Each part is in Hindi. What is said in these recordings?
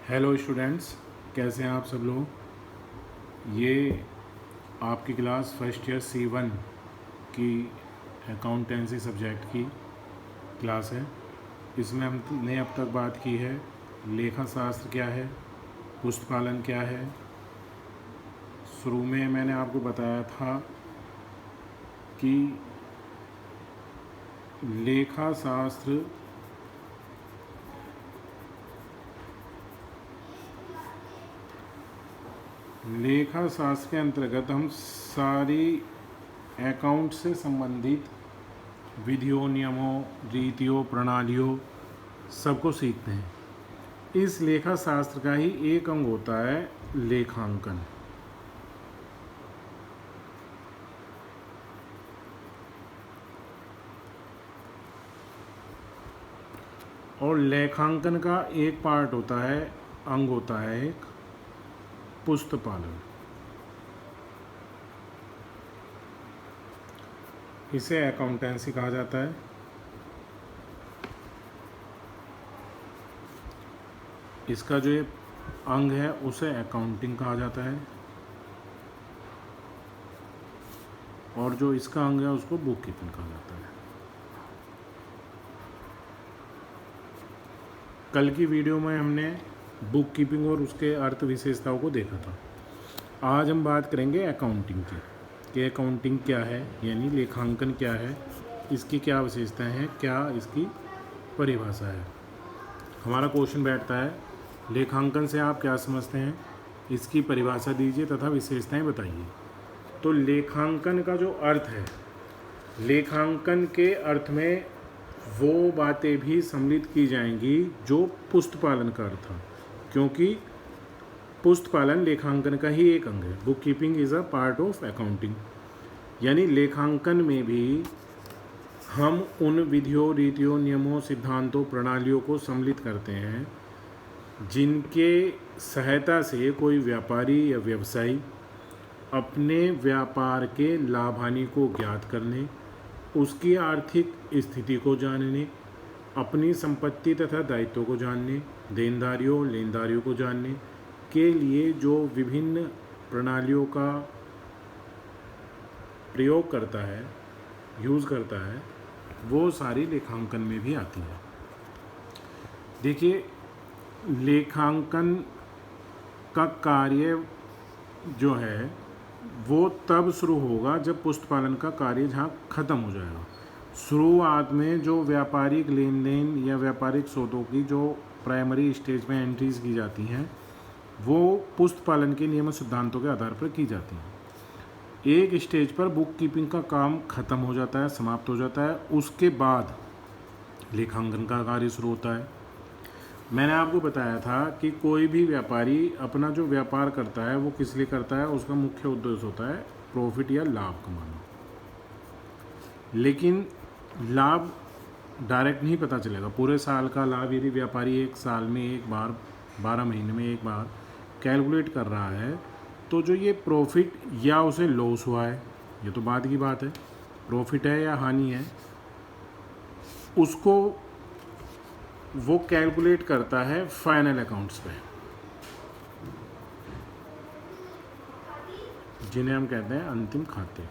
हेलो स्टूडेंट्स, कैसे हैं आप सब लोग। ये आपकी क्लास फर्स्ट ईयर C1 की अकाउंटेंसी सब्जेक्ट की क्लास है। इसमें हमने अब तक बात की है लेखा शास्त्र क्या है, पुस्तपालन क्या है। शुरू में मैंने आपको बताया था कि लेखा शास्त्र के अंतर्गत हम सारी अकाउंट से संबंधित विधियों, नियमों, रीतियों, प्रणालियों सबको सीखते हैं। इस लेखा शास्त्र का ही एक अंग होता है लेखांकन। और लेखांकन का एक पार्ट होता है, अंग होता है एक पुस्तपालन। इसे अकाउंटेंसी कहा जाता है। इसका जो ये अंग है उसे अकाउंटिंग कहा जाता है, और जो इसका अंग है उसको बुक कीपिंग कहा जाता है। कल की वीडियो में हमने बुक कीपिंग और उसके अर्थ विशेषताओं को देखा था। आज हम बात करेंगे अकाउंटिंग की, कि अकाउंटिंग क्या है, यानी लेखांकन क्या है, इसकी क्या विशेषताएं हैं, क्या इसकी परिभाषा है। हमारा क्वेश्चन बैठता है, लेखांकन से आप क्या समझते हैं, इसकी परिभाषा दीजिए तथा विशेषताएं बताइए। तो लेखांकन का जो अर्थ है, लेखांकन के अर्थ में वो बातें भी सम्मिलित की जाएंगी जो पुस्तपालन का अर्थ था, क्योंकि पुस्तपालन लेखांकन का ही एक अंग है। Book keeping is a part of accounting. यानी लेखांकन में भी हम उन विधियों, रीतियों, नियमों, सिद्धांतों, प्रणालियों को सम्मिलित करते हैं जिनके सहायता से कोई व्यापारी या व्यवसायी अपने व्यापार के लाभ हानि को ज्ञात करने, उसकी आर्थिक स्थिति को जानने, अपनी संपत्ति तथा दायित्वों को जानने, देनदारियों, लेनदारियों को जानने के लिए जो विभिन्न प्रणालियों का प्रयोग करता है, यूज़ करता है, वो सारी लेखांकन में भी आती है। देखिए, लेखांकन का कार्य जो है वो तब शुरू होगा जब पुस्तपालन का कार्य जहाँ ख़त्म हो जाएगा। शुरुआत में जो व्यापारिक लेन देन या व्यापारिक सौदों की जो प्राइमरी स्टेज में एंट्रीज की जाती हैं, वो पुस्तपालन के नियम और सिद्धांतों के आधार पर की जाती हैं। एक स्टेज पर बुक कीपिंग का काम ख़त्म हो जाता है, समाप्त हो जाता है, उसके बाद लेखांकन का कार्य शुरू होता है। मैंने आपको बताया था कि कोई भी व्यापारी अपना जो व्यापार करता है वो किस लिए करता है, उसका मुख्य उद्देश्य होता है प्रॉफिट या लाभ कमाना। लेकिन लाभ डायरेक्ट नहीं पता चलेगा। पूरे साल का लाभ यदि व्यापारी एक साल में एक बार, 12 महीने में एक बार कैलकुलेट कर रहा है, तो जो ये प्रॉफिट या उसे लॉस हुआ है, ये तो बाद की बात है, प्रॉफिट है या हानि है, उसको वो कैलकुलेट करता है फाइनल अकाउंट्स पे, जिन्हें हम कहते हैं अंतिम खाते।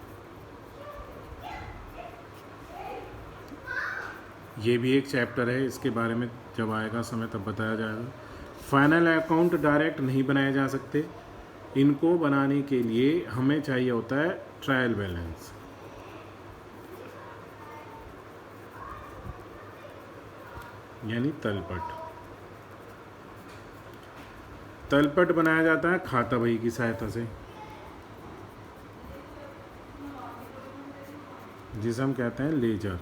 ये भी एक चैप्टर है, इसके बारे में जब आएगा समय तब बताया जाएगा। फाइनल अकाउंट डायरेक्ट नहीं बनाए जा सकते। इनको बनाने के लिए हमें चाहिए होता है ट्रायल बैलेंस। यानी तलपट बनाया जाता है खाता बही की सहायता से, जिसे हम कहते हैं लेजर।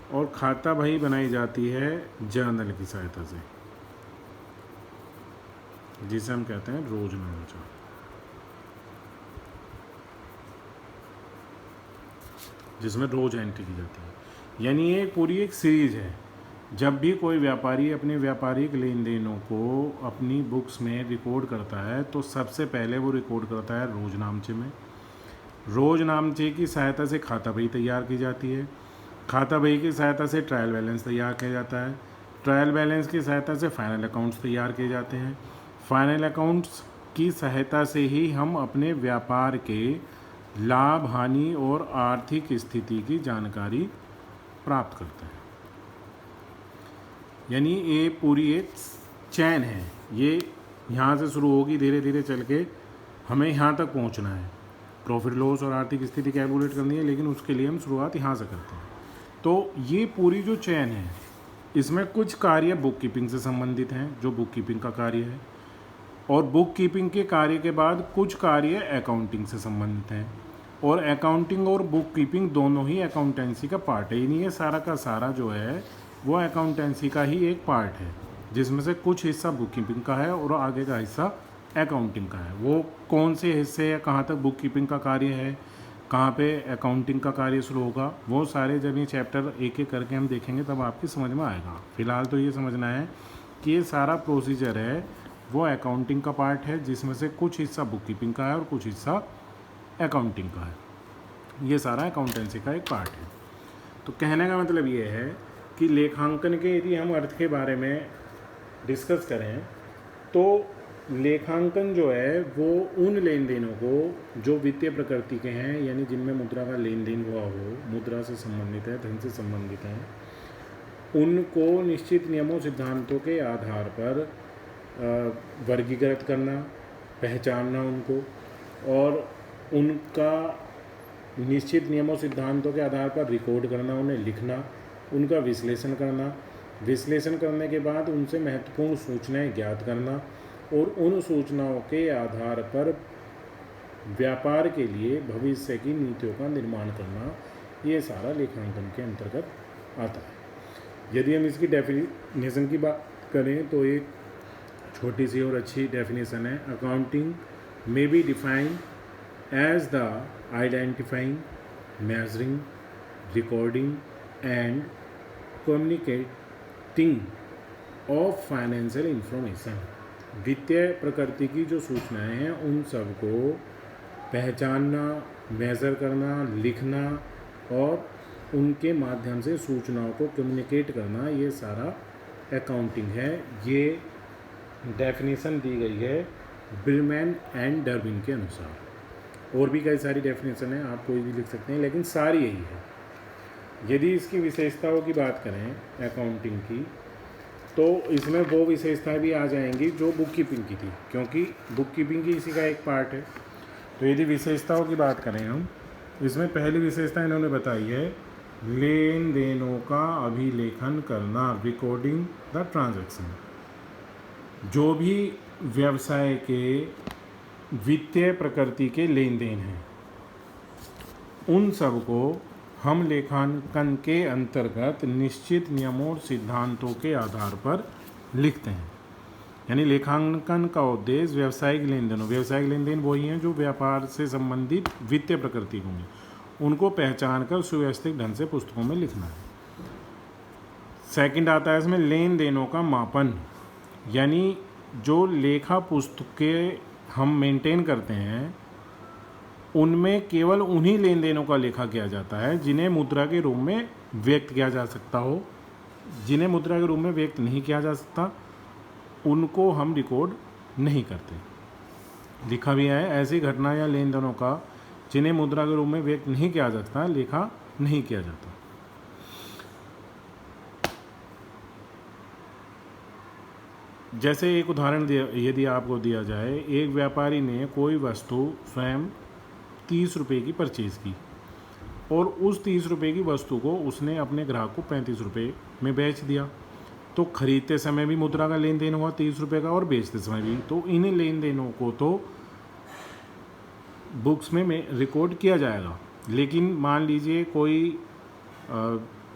और खाता बही बनाई जाती है जर्नल की सहायता से, जिसे हम कहते हैं रोजनामा, जिसमें रोज एंट्री की जाती है। यानी ये पूरी एक सीरीज है। जब भी कोई व्यापारी अपने व्यापारिक लेन देनों को अपनी बुक्स में रिकॉर्ड करता है, तो सबसे पहले वो रिकॉर्ड करता है रोजनामचे में। रोजनामचे की सहायता से खाता बही तैयार की जाती है। खाता बही की सहायता से ट्रायल बैलेंस तैयार किया जाता है। ट्रायल बैलेंस की सहायता से फाइनल अकाउंट्स तैयार किए जाते हैं। फाइनल अकाउंट्स की सहायता से ही हम अपने व्यापार के लाभ, हानि और आर्थिक स्थिति की जानकारी प्राप्त करते हैं। यानी ये पूरी एक चैन है, ये यहाँ से शुरू होगी, धीरे धीरे चल के हमें यहाँ तक पहुँचना है। प्रॉफिट लॉस और आर्थिक स्थिति कैलकुलेट करनी है, लेकिन उसके लिए हम शुरुआत यहाँ से करते हैं। तो ये पूरी जो चैन है, इसमें कुछ कार्य बुक कीपिंग से संबंधित हैं, जो बुक कीपिंग का कार्य है, और बुक कीपिंग के कार्य के बाद कुछ कार्य अकाउंटिंग से संबंधित हैं। और अकाउंटिंग और बुक कीपिंग दोनों ही अकाउंटेंसी का पार्ट है। यानी ये सारा का सारा जो है वो अकाउंटेंसी का ही एक पार्ट है, जिसमें से कुछ हिस्सा बुक कीपिंग का है और आगे का हिस्सा अकाउंटिंग का है। वो कौन से हिस्से है, कहाँ तक बुक कीपिंग का कार्य है, कहाँ पे अकाउंटिंग का कार्य शुरू होगा, वो सारे जब ये चैप्टर एक एक करके हम देखेंगे तब आपकी समझ में आएगा। फिलहाल तो ये समझना है कि ये सारा प्रोसीजर है वो अकाउंटिंग का पार्ट है, जिसमें से कुछ हिस्सा बुक कीपिंग का है और कुछ हिस्सा अकाउंटिंग का है। ये सारा अकाउंटेंसी का एक पार्ट है। तो कहने का मतलब ये है कि लेखांकन के यदि हम अर्थ के बारे में डिस्कस करें तो लेखांकन जो है वो उन लेन देनों को जो वित्तीय प्रकृति के हैं, यानी जिनमें मुद्रा का लेन देन हुआ हो, मुद्रा से संबंधित है, धन से संबंधित हैं, उनको निश्चित नियमों सिद्धांतों के आधार पर वर्गीकृत करना, पहचानना उनको, और उनका निश्चित नियमों सिद्धांतों के आधार पर रिकॉर्ड करना, उन्हें लिखना, उनका विश्लेषण करना, विश्लेषण करने के बाद उनसे महत्वपूर्ण सूचनाएं ज्ञात करना और उन सूचनाओं के आधार पर व्यापार के लिए भविष्य की नीतियों का निर्माण करना, ये सारा लेखांकन के अंतर्गत आता है। यदि हम इसकी डेफिनेशन की बात करें तो एक छोटी सी और अच्छी डेफिनेशन है, accounting may be defined as the identifying, measuring, recording and communicating of financial information. वित्तीय प्रकृति की जो सूचनाएं हैं उन सब को पहचानना, मेज़र करना, लिखना और उनके माध्यम से सूचनाओं को कम्युनिकेट करना, ये सारा अकाउंटिंग है। ये डेफिनेशन दी गई है ब्रिलमैन एंड डर्बिन के अनुसार। और भी कई सारी डेफिनेशन है, आप कोई भी लिख सकते हैं, लेकिन सारी यही है। यदि इसकी विशेषताओं की बात करें अकाउंटिंग की, तो इसमें वो विशेषताएं भी आ जाएंगी जो बुक कीपिंग की थी, क्योंकि बुक कीपिंग की इसी का एक पार्ट है। तो यदि विशेषताओं की बात करें हम, इसमें पहली विशेषता इन्होंने बताई है लेन देनों का अभिलेखन करना, रिकॉर्डिंग द ट्रांजैक्शन। जो भी व्यवसाय के वित्तीय प्रकृति के लेन देन हैं उन सब को हम लेखांकन के अंतर्गत निश्चित नियमों और सिद्धांतों के आधार पर लिखते हैं। यानी लेखांकन का उद्देश्य व्यावसायिक लेन देनों, व्यावसायिक लेन देन वही हैं जो व्यापार से संबंधित वित्तीय प्रकृति होंगे, उनको पहचान कर सुव्यवस्थित ढंग से पुस्तकों में लिखना है। सेकंड आता है इसमें लेन देनों का मापन, यानी जो लेखा पुस्तकें हम मेंटेन करते हैं उनमें केवल उन्हीं लेन देनों का लेखा किया जाता है जिन्हें मुद्रा के रूप में व्यक्त किया जा सकता हो। जिन्हें मुद्रा के रूप में व्यक्त नहीं किया जा सकता उनको हम रिकॉर्ड नहीं करते। लिखा भी है ऐसी घटना या लेन देनों का जिन्हें मुद्रा के रूप में व्यक्त नहीं किया जा सकता, लेखा नहीं किया जाता। जैसे एक उदाहरण यदि आपको दिया जाए, एक व्यापारी ने कोई वस्तु स्वयं 30 रुपये की परचेज़ की और उस 30 रुपये की वस्तु को उसने अपने ग्राहक को 35 रुपये में बेच दिया। तो खरीदते समय भी मुद्रा का लेन देन हुआ 30 रुपये का और बेचते समय भी। तो इन लेन देनों को तो बुक्स में रिकॉर्ड किया जाएगा, लेकिन मान लीजिए कोई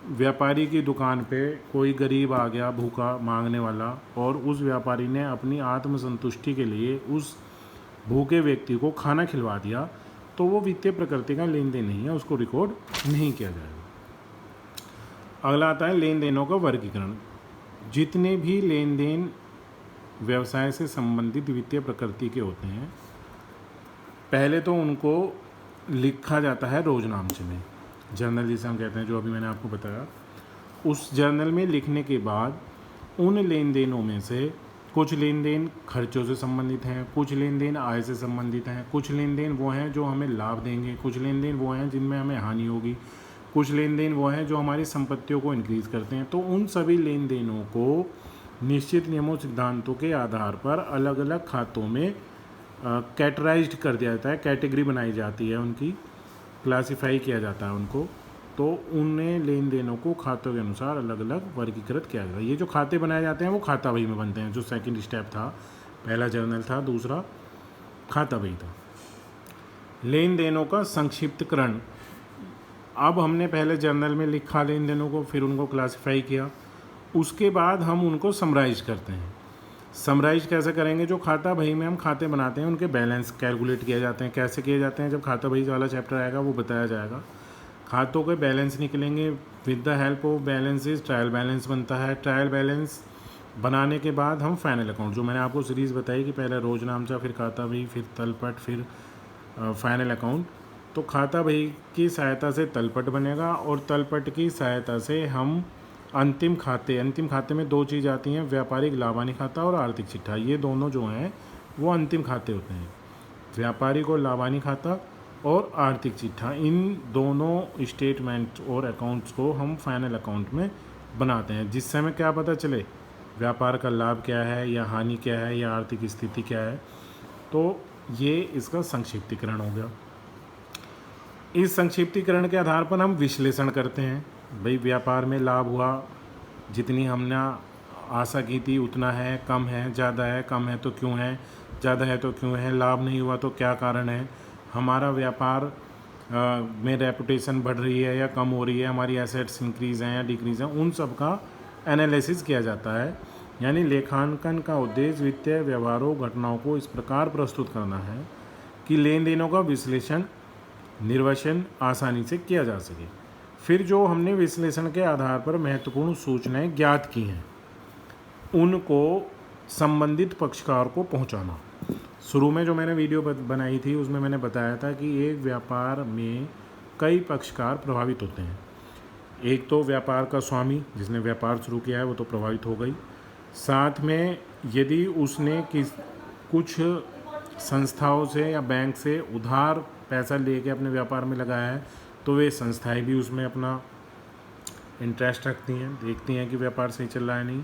व्यापारी की दुकान पे कोई गरीब आ गया भूखा मांगने वाला, और उस व्यापारी ने अपनी आत्मसंतुष्टि के लिए उस भूखे व्यक्ति को खाना खिलवा दिया, तो वो वित्तीय प्रकृति का लेन देन नहीं है, उसको रिकॉर्ड नहीं किया जाएगा। अगला आता है लेन देनों का वर्गीकरण। जितने भी लेन देन व्यवसाय से संबंधित वित्तीय प्रकृति के होते हैं, पहले तो उनको लिखा जाता है रोजनामच में, जर्नल जिसे हम कहते हैं, जो अभी मैंने आपको बताया। उस जर्नल में लिखने के बाद उन लेन देनों में से कुछ लेन देन खर्चों से संबंधित हैं, कुछ लेन देन आय से संबंधित हैं, कुछ लेन देन वो हैं जो हमें लाभ देंगे, कुछ लेन देन वो हैं जिनमें हमें हानि होगी, कुछ लेन देन वो हैं जो हमारी संपत्तियों को इंक्रीज़ करते हैं। तो उन सभी लेन देनों को निश्चित नियमों सिद्धांतों के आधार पर अलग अलग खातों में कैटेगराइज्ड कर दिया जाता है, कैटेगरी बनाई जाती है, उनकी क्लासिफाई किया जाता है उनको। तो उन्हें लेन देनों को खातों के अनुसार अलग अलग वर्गीकृत किया जाता है। ये जो खाते बनाए जाते हैं वो खाता बही में बनते हैं, जो सेकंड स्टेप था। पहला जर्नल था, दूसरा खाता बही था। लेन देनों का संक्षिप्तकरण, अब हमने पहले जर्नल में लिखा लेन देनों को, फिर उनको क्लासिफाई किया, उसके बाद हम उनको समराइज करते हैं। समराइज कैसे करेंगे? जो खाता बही में हम खाते बनाते हैं उनके बैलेंस कैलकुलेट किए जाते हैं। कैसे किए जाते हैं? जब खाता बही वाला चैप्टर आएगा वो बताया जाएगा। खातों के बैलेंस निकलेंगे with the help of balances, trial balance बनता है। ट्रायल बैलेंस बनाने के बाद हम फाइनल अकाउंट, जो मैंने आपको सीरीज़ बताई कि पहले रोज नामचा, फिर खाता बही, फिर तलपट, फिर फाइनल अकाउंट। तो खाता बही की सहायता से तलपट बनेगा और तलपट की सहायता से हम अंतिम खाते में दो चीज़ आती हैं, व्यापारिक लाभानी खाता और आर्थिक चिट्ठा। ये दोनों जो हैं वो अंतिम खाते होते हैं, व्यापारिक और लाभानी खाता और आर्थिक चिट्ठा। इन दोनों स्टेटमेंट और अकाउंट्स को हम फाइनल अकाउंट में बनाते हैं, जिससे हमें क्या पता चले व्यापार का लाभ क्या है या हानि क्या है या आर्थिक स्थिति क्या है। तो ये इसका संक्षिप्तीकरण हो गया। इस संक्षिप्तीकरण के आधार पर हम विश्लेषण करते हैं, भाई व्यापार में लाभ हुआ, जितनी हमने आशा की थी उतना है, कम है, ज़्यादा है, कम है तो क्यों है, ज़्यादा है तो क्यों है, लाभ नहीं हुआ तो क्या कारण है, हमारा व्यापार में रेपुटेशन बढ़ रही है या कम हो रही है, हमारी एसेट्स इंक्रीज़ हैं या डिक्रीज़ हैं, उन सब का एनालिसिस किया जाता है। यानी लेखांकन का उद्देश्य वित्तीय व्यवहारों घटनाओं को इस प्रकार प्रस्तुत करना है कि लेन देनों का विश्लेषण निर्वचन आसानी से किया जा सके। फिर जो हमने विश्लेषण के आधार पर महत्वपूर्ण सूचनाएं ज्ञात की हैं उनको संबंधित पक्षकार को पहुंचाना। शुरू में जो मैंने वीडियो बनाई थी उसमें मैंने बताया था कि एक व्यापार में कई पक्षकार प्रभावित होते हैं। एक तो व्यापार का स्वामी जिसने व्यापार शुरू किया है वो तो प्रभावित हो गई, साथ में यदि उसने कुछ संस्थाओं से या बैंक से उधार पैसा लेके अपने व्यापार में लगाया है तो वे संस्थाएं भी उसमें अपना इंटरेस्ट रखती हैं, देखती हैं कि व्यापार सही चल रहा है नहीं।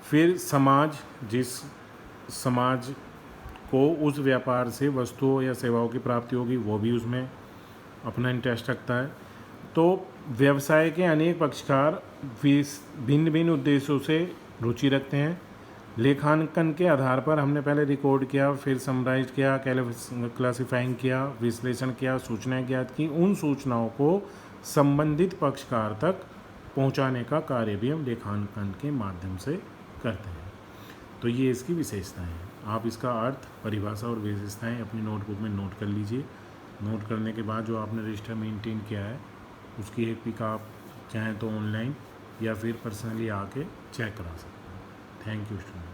फिर समाज, जिस समाज को उस व्यापार से वस्तुओं या सेवाओं की प्राप्ति होगी वो भी उसमें अपना इंटरेस्ट रखता है। तो व्यवसाय के अनेक पक्षकार भिन्न भिन्न उद्देश्यों से रुचि रखते हैं। लेखांकन के आधार पर हमने पहले रिकॉर्ड किया, फिर समराइज किया, क्लासिफाइंग किया, विश्लेषण किया, सूचनाएं ज्ञात की। उन सूचनाओं को संबंधित पक्षकार तक पहुंचाने का कार्य भी हम लेखांकन के माध्यम से करते हैं। तो ये इसकी विशेषताएं हैं। आप इसका अर्थ, परिभाषा और विशेषताएं अपनी नोटबुक में नोट कर लीजिए। नोट करने के बाद जो आपने रजिस्टर मेंटेन किया है उसकी एक पिक आप चाहें तो ऑनलाइन या फिर पर्सनली आके चेक करा सकते हैं। Thank you students.